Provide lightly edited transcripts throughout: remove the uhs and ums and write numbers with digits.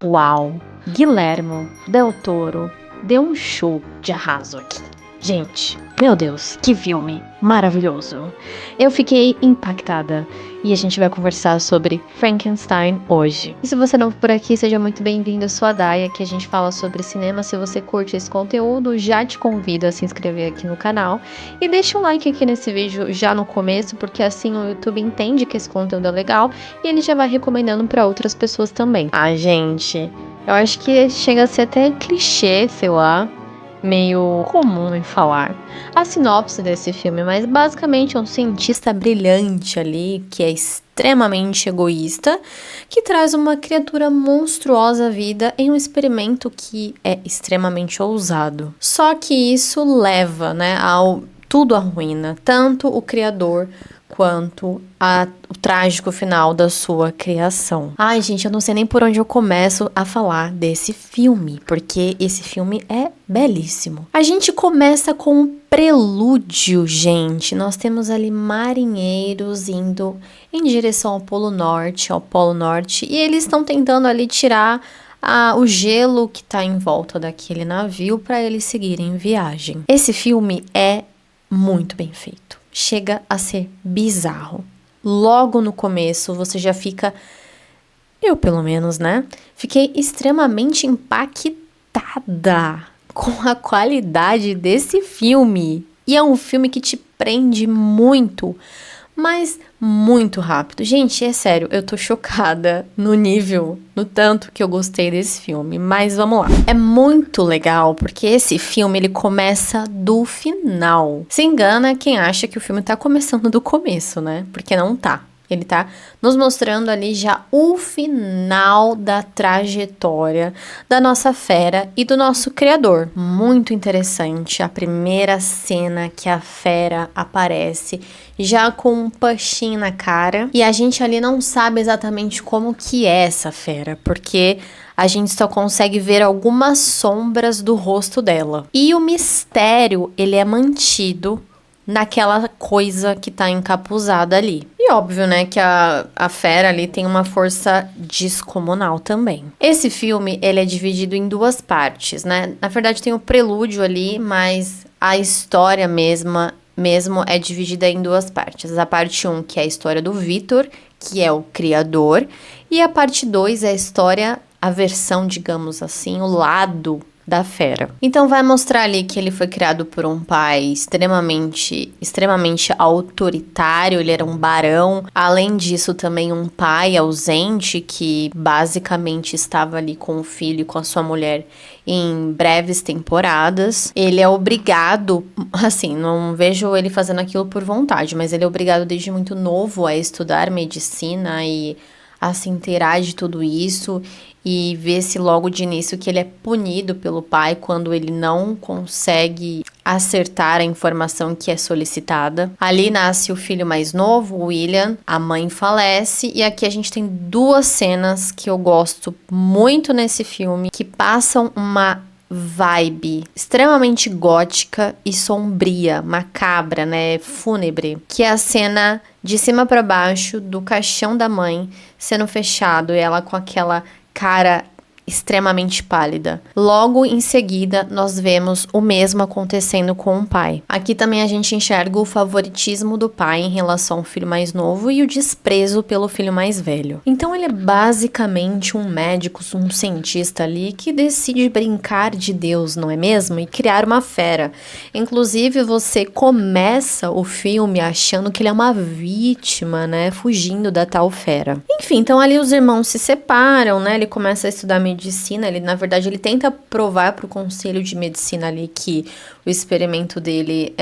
Uau! Guillermo del Toro deu um show de arraso aqui. Gente, meu Deus, que filme maravilhoso! Eu fiquei impactada e a gente vai conversar sobre Frankenstein hoje. E se você não for por aqui, seja muito bem-vindo, eu sou a Daia, que a gente fala sobre cinema. Se você curte esse conteúdo, já te convido a se inscrever aqui no canal e deixa um like aqui nesse vídeo já no começo, porque assim o YouTube entende que esse conteúdo é legal e ele já vai recomendando para outras pessoas também. Ah, gente, eu acho que chega a ser até clichê, sei lá, meio comum em falar a sinopse desse filme, mas basicamente é um cientista brilhante ali, que é extremamente egoísta, que traz uma criatura monstruosa à vida em um experimento que é extremamente ousado. Só que isso leva, né, ao tudo arruína, tanto o criador quanto o trágico final da sua criação. Ai, gente, eu não sei nem por onde eu começo a falar desse filme, porque esse filme é belíssimo. A gente começa com um prelúdio, gente. Nós temos ali marinheiros indo em direção ao Polo Norte, e eles estão tentando ali tirar o gelo que tá em volta daquele navio para eles seguirem viagem. Esse filme é muito bem feito. Chega a ser bizarro. Logo no começo, você já fica... Eu, pelo menos, né? Fiquei extremamente impactada com a qualidade desse filme. E é um filme que te prende muito, mas muito rápido. Gente, é sério, eu tô chocada no tanto que eu gostei desse filme, mas vamos lá. É muito legal, porque esse filme, ele começa do final. Se engana quem acha que o filme tá começando do começo, né? Porque não tá. Ele tá nos mostrando ali já o final da trajetória da nossa fera e do nosso criador. Muito interessante a primeira cena que a fera aparece já com um puxinho na cara. E a gente ali não sabe exatamente como que é essa fera, porque a gente só consegue ver algumas sombras do rosto dela. E o mistério, ele é mantido naquela coisa que tá encapuzada ali. E óbvio, né, que a fera ali tem uma força descomunal também. Esse filme, ele é dividido em duas partes, né? Na verdade tem o prelúdio ali, mas a história mesmo é dividida em duas partes. A parte 1, que é a história do Victor, que é o criador, e a parte 2 é a história, a versão, digamos assim, o lado da fera. Então vai mostrar ali que ele foi criado por um pai extremamente autoritário, ele era um barão. Além disso, também um pai ausente que basicamente estava ali com o filho e com a sua mulher em breves temporadas. Ele é obrigado, assim, não vejo ele fazendo aquilo por vontade, mas ele é obrigado desde muito novo a estudar medicina e a se inteirar de tudo isso, e vê-se logo de início que ele é punido pelo pai quando ele não consegue acertar a informação que é solicitada. Ali nasce o filho mais novo, o William, a mãe falece, e aqui a gente tem duas cenas que eu gosto muito nesse filme, que passam uma vibe extremamente gótica e sombria, macabra, né, fúnebre, que é a cena de cima para baixo do caixão da mãe sendo fechado e ela com aquela cara extremamente pálida. Logo em seguida, nós vemos o mesmo acontecendo com o pai. Aqui também a gente enxerga o favoritismo do pai em relação ao filho mais novo e o desprezo pelo filho mais velho. Então ele é basicamente um médico, um cientista ali que decide brincar de Deus, não é mesmo? E criar uma fera. Inclusive, você começa o filme achando que ele é uma vítima, né? Fugindo da tal fera. Enfim, então ali os irmãos se separam, né? Ele começa a estudar medicina, ele na verdade ele tenta provar para o conselho de medicina ali que o experimento dele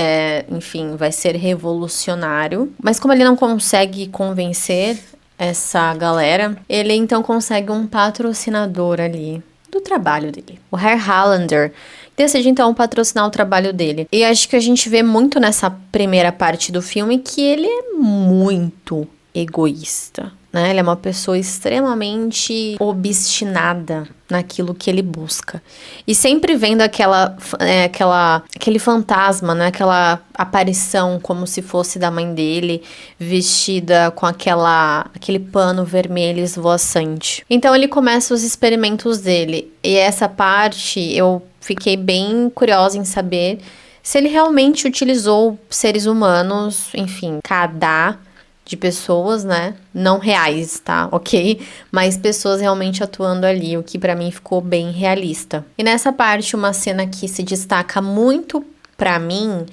enfim, vai ser revolucionário, mas como ele não consegue convencer essa galera, ele então consegue um patrocinador ali do trabalho dele, o Herr Hollander, decide então patrocinar o trabalho dele. E acho que a gente vê muito nessa primeira parte do filme que ele é muito egoísta. né? Ele é uma pessoa extremamente obstinada naquilo que ele busca. E sempre vendo aquele fantasma, né? Aquela aparição como se fosse da mãe dele, vestida com aquele pano vermelho esvoaçante. Então ele começa os experimentos dele. E essa parte eu fiquei bem curiosa em saber se ele realmente utilizou seres humanos, enfim, cadá de pessoas, né? Não reais, tá? Ok? Mas pessoas realmente atuando ali, o que pra mim ficou bem realista. E nessa parte, uma cena que se destaca muito pra mim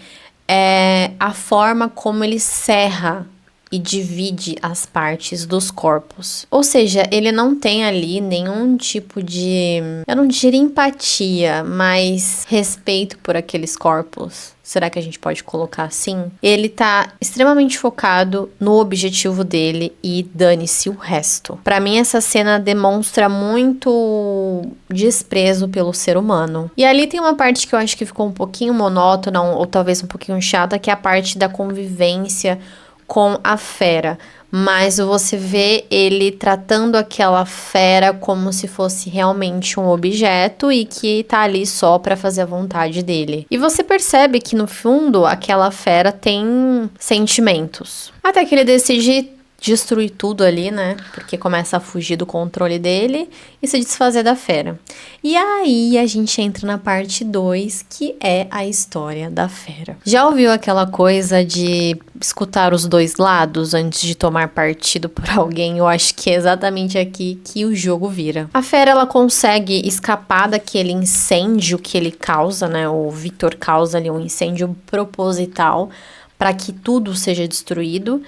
é a forma como ele serra e divide as partes dos corpos. Ou seja, ele não tem ali nenhum tipo de, eu não diria empatia, mas respeito por aqueles corpos. Será que a gente pode colocar assim? Ele tá extremamente focado no objetivo dele e dane-se o resto. Pra mim, essa cena demonstra muito desprezo pelo ser humano. E ali tem uma parte que eu acho que ficou um pouquinho monótona, ou talvez um pouquinho chata, que é a parte da convivência com a fera, mas você vê ele tratando aquela fera como se fosse realmente um objeto e que tá ali só pra fazer a vontade dele. E você percebe que no fundo aquela fera tem sentimentos. Até que ele decide destruir tudo ali, né? Porque começa a fugir do controle dele e se desfazer da fera. E aí a gente entra na parte 2, que é a história da fera. Já ouviu aquela coisa de escutar os dois lados antes de tomar partido por alguém? Eu acho que é exatamente aqui que o jogo vira. A fera, ela consegue escapar daquele incêndio que ele causa, né? O Victor causa ali um incêndio proposital para que tudo seja destruído.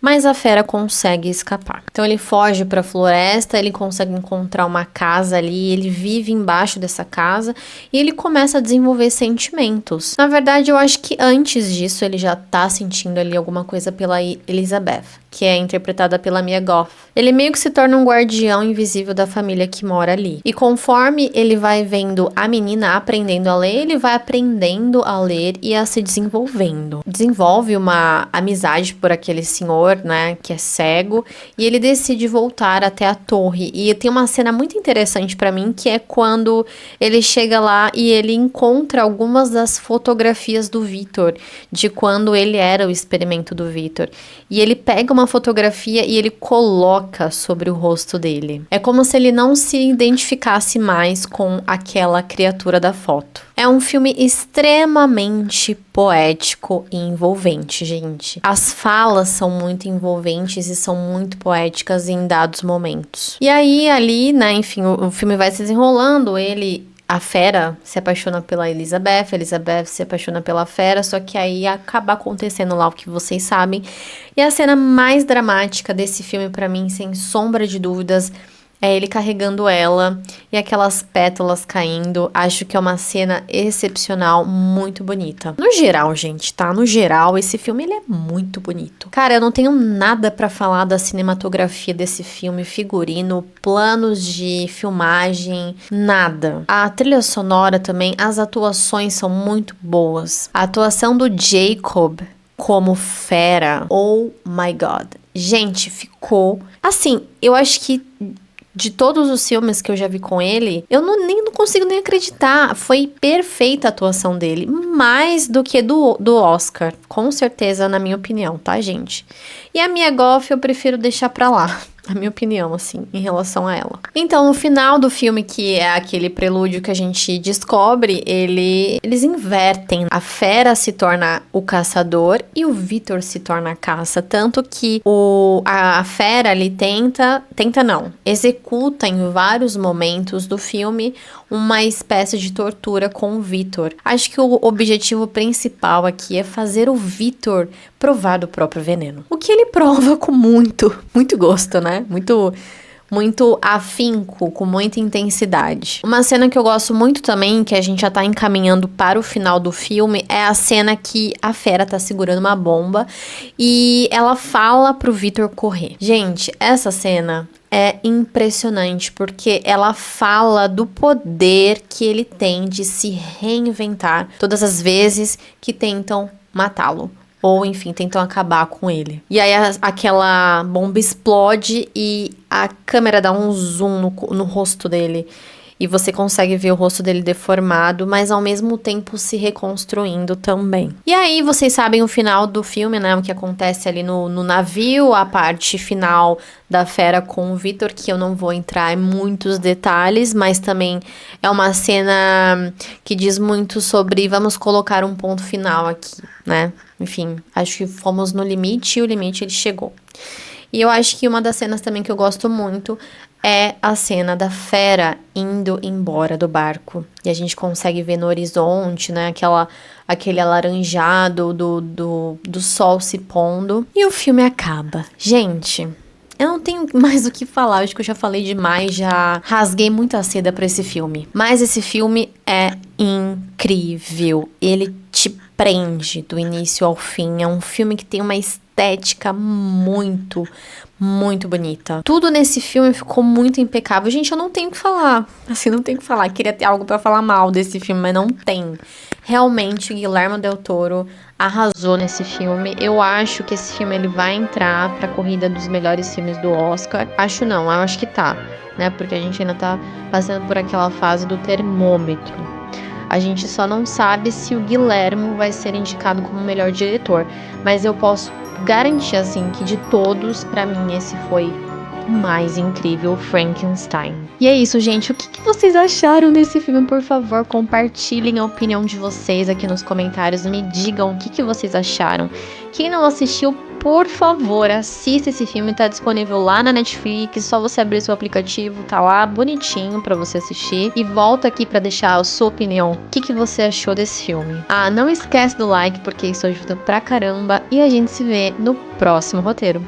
Mas a fera consegue escapar. Então ele foge para a floresta, ele consegue encontrar uma casa ali, ele vive embaixo dessa casa e ele começa a desenvolver sentimentos. Na verdade, eu acho que antes disso ele já tá sentindo ali alguma coisa pela Elizabeth, que é interpretada pela Mia Goth. Ele meio que se torna um guardião invisível da família que mora ali. E conforme ele vai vendo a menina aprendendo a ler, ele vai aprendendo a ler e a se desenvolvendo. Desenvolve uma amizade por aquele senhor, né, que é cego, e ele decide voltar até a torre. E tem uma cena muito interessante pra mim, que é quando ele chega lá e ele encontra algumas das fotografias do Victor, de quando ele era o experimento do Victor. E ele pega uma fotografia e ele coloca sobre o rosto dele. É como se ele não se identificasse mais com aquela criatura da foto. É um filme extremamente poético e envolvente, gente. As falas são muito envolventes e são muito poéticas em dados momentos. E aí, ali, né, enfim, o filme vai se desenrolando, a fera se apaixona pela Elizabeth, a Elizabeth se apaixona pela fera, só que aí acaba acontecendo lá o que vocês sabem. E a cena mais dramática desse filme, pra mim, sem sombra de dúvidas, é ele carregando ela e aquelas pétalas caindo. Acho que é uma cena excepcional, muito bonita. No geral, gente, tá? No geral, esse filme, ele é muito bonito. Cara, eu não tenho nada pra falar da cinematografia desse filme, figurino, planos de filmagem, nada. A trilha sonora também, as atuações são muito boas. A atuação do Jacob como fera, oh my god. Gente, ficou... Assim, eu acho que de todos os filmes que eu já vi com ele, eu não consigo nem acreditar. Foi perfeita a atuação dele. Mais do que do Oscar. Com certeza, na minha opinião, tá, gente? E a Mia Goth eu prefiro deixar pra lá. A minha opinião, assim, em relação a ela. Então, no final do filme, que é aquele prelúdio que a gente descobre, eles invertem. A fera se torna o caçador e o Victor se torna a caça. Tanto que a fera ali executa em vários momentos do filme uma espécie de tortura com o Victor. Acho que o objetivo principal aqui é fazer o Victor provar do próprio veneno. O que ele prova com muito gosto, né? Muito afinco, com muita intensidade. Uma cena que eu gosto muito também, que a gente já tá encaminhando para o final do filme, é a cena que a fera tá segurando uma bomba e ela fala pro Victor correr. Gente, essa cena é impressionante, porque ela fala do poder que ele tem de se reinventar todas as vezes que tentam matá-lo. ou enfim, tentam acabar com ele. E aí aquela bomba explode e a câmera dá um zoom no rosto dele. E você consegue ver o rosto dele deformado, mas ao mesmo tempo se reconstruindo também. E aí vocês sabem o final do filme, né? O que acontece ali no navio, a parte final da fera com o Victor, que eu não vou entrar em muitos detalhes, mas também é uma cena que diz muito sobre vamos colocar um ponto final aqui, né? Enfim, acho que fomos no limite e o limite ele chegou. E eu acho que uma das cenas também que eu gosto muito é a cena da fera indo embora do barco. E a gente consegue ver no horizonte, né, aquele alaranjado do sol se pondo. E o filme acaba. Gente, eu não tenho mais o que falar, acho que eu já falei demais, já rasguei muita seda pra esse filme. Mas esse filme é incrível, ele te prende do início ao fim, é um filme que tem uma estética muito bonita. Tudo nesse filme ficou muito impecável. Gente, eu não tenho o que falar. Assim, não tenho o que falar. Queria ter algo pra falar mal desse filme, mas não tem. Realmente, o Guillermo del Toro arrasou nesse filme. Eu acho que esse filme ele vai entrar pra corrida dos melhores filmes do Oscar. Acho não, eu acho que tá, né? Porque a gente ainda tá passando por aquela fase do termômetro. A gente só não sabe se o Guillermo vai ser indicado como o melhor diretor. Mas eu posso garantir, assim, que de todos, pra mim, esse foi o mais incrível, Frankenstein. E é isso, gente. O que vocês acharam desse filme? Por favor, compartilhem a opinião de vocês aqui nos comentários. Me digam o que vocês acharam. Quem não assistiu, por favor, assista esse filme. Tá disponível lá na Netflix. Só você abrir seu aplicativo, tá lá bonitinho pra você assistir. E volta aqui pra deixar a sua opinião. O que você achou desse filme? Ah, não esquece do like, porque isso ajuda pra caramba. E a gente se vê no próximo roteiro.